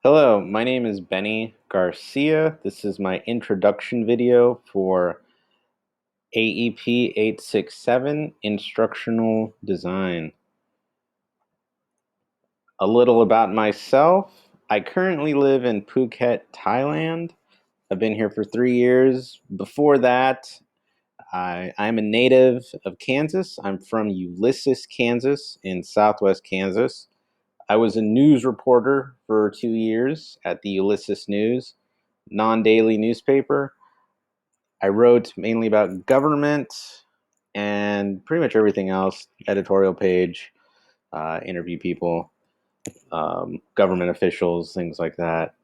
Hello, my name is Benny Garcia. This is my introduction video for AEP 867, Instructional Design. A little about myself. I currently live in Phuket, Thailand. I've been here for 3 years. Before that, I'm a native of Kansas. I'm from Ulysses, Kansas, in southwest Kansas. I was a news reporter for 2 years at the Ulysses News, non-daily newspaper. I wrote mainly about government and pretty much everything else, editorial page, interview people, government officials, things like that.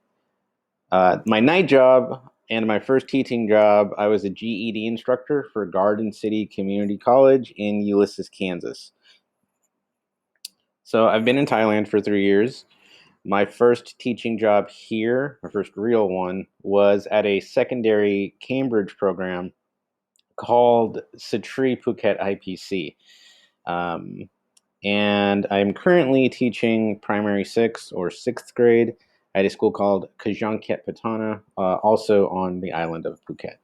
My night job and my first teaching job, I was a GED instructor for Garden City Community College in Ulysses, Kansas. So I've been in Thailand for 3 years. My first teaching job here, my first real one, was at a secondary Cambridge program called Satri Phuket IPC. Um, and I'm currently teaching primary six or sixth grade at a school called Kajangket Patana, also on the island of Phuket.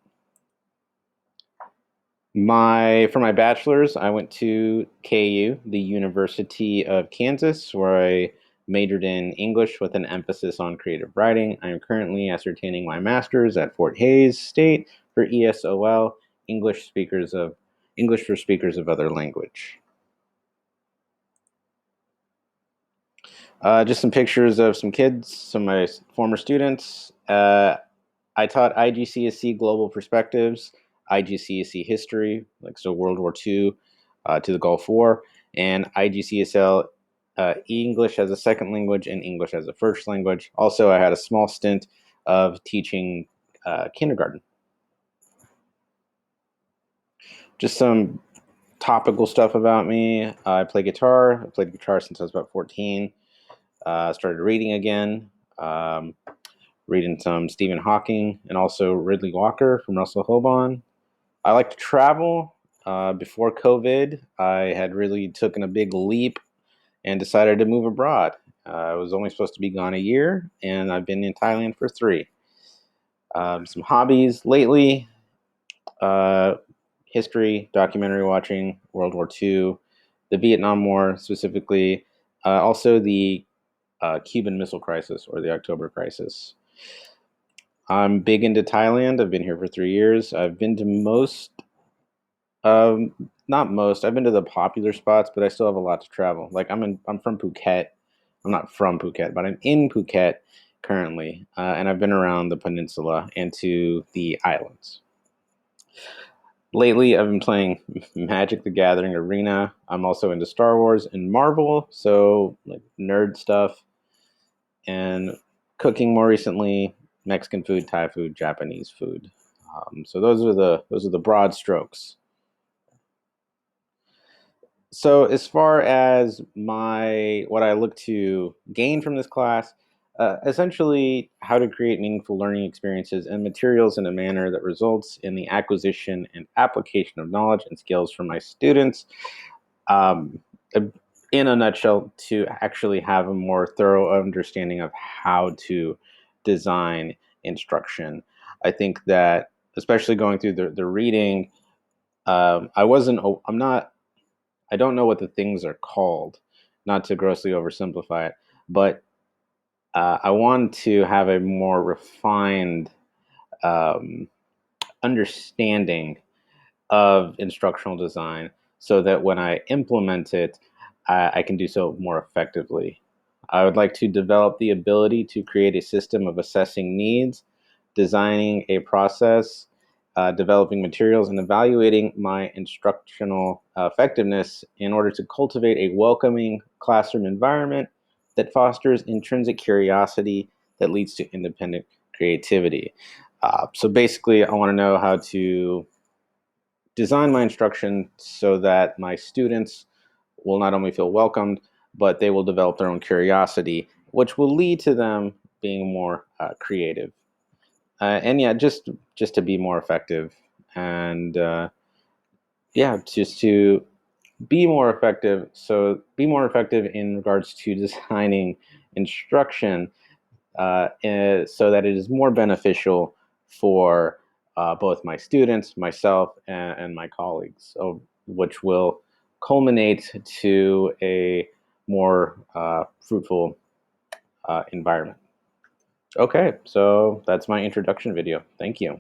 For my bachelor's, I went to KU, the University of Kansas, where I majored in English with an emphasis on creative writing. I am currently ascertaining my master's at Fort Hays State for ESOL, English for speakers of other language. Just some pictures of some kids, some of my former students. I taught IGCSE Global Perspectives, IGCSE History, like so World War II to the Gulf War, and IGCSL English as a second language and English as a first language. Also, I had a small stint of teaching kindergarten. Just some topical stuff about me. I play guitar. I played guitar since I was about 14. Started reading again. Reading some Stephen Hawking and also Ridley Walker from Russell Hoban. I like to travel. Before COVID, I had really taken a big leap and decided to move abroad. I was only supposed to be gone a year, and I've been in Thailand for 3. Some hobbies lately, uh, history, documentary watching, World War II, the Vietnam War specifically, also the Cuban Missile Crisis or the October Crisis. I'm big into Thailand. I've been here for 3 years. I've been to not most. I've been to the popular spots, but I still have a lot to travel. Like I'm from Phuket. I'm not from Phuket, but I'm in Phuket currently, and I've been around the peninsula and to the islands. Lately, I've been playing Magic: The Gathering Arena. I'm also into Star Wars and Marvel, so like nerd stuff, and cooking more recently. Mexican food, Thai food, Japanese food. So those are the broad strokes. So as far as what I look to gain from this class, essentially how to create meaningful learning experiences and materials in a manner that results in the acquisition and application of knowledge and skills for my students. Um, in a nutshell, to actually have a more thorough understanding of how to design instruction. I think that especially going through the reading, I don't know what the things are called, not to grossly oversimplify it, but I want to have a more refined um, understanding of instructional design so that when I implement it, I can do so more effectively. I would like to develop the ability to create a system of assessing needs, designing a process, developing materials, and evaluating my instructional effectiveness in order to cultivate a welcoming classroom environment that fosters intrinsic curiosity that leads to independent creativity. So basically, I want to know how to design my instruction so that my students will not only feel welcomed, but they will develop their own curiosity, which will lead to them being more creative. And yeah, just to be more effective, and yeah, just to be more effective. So be more effective in regards to designing instruction. so that it is more beneficial for both my students, myself, and my colleagues, so, which will culminate to a more fruitful environment. Okay, so that's my introduction video. Thank you.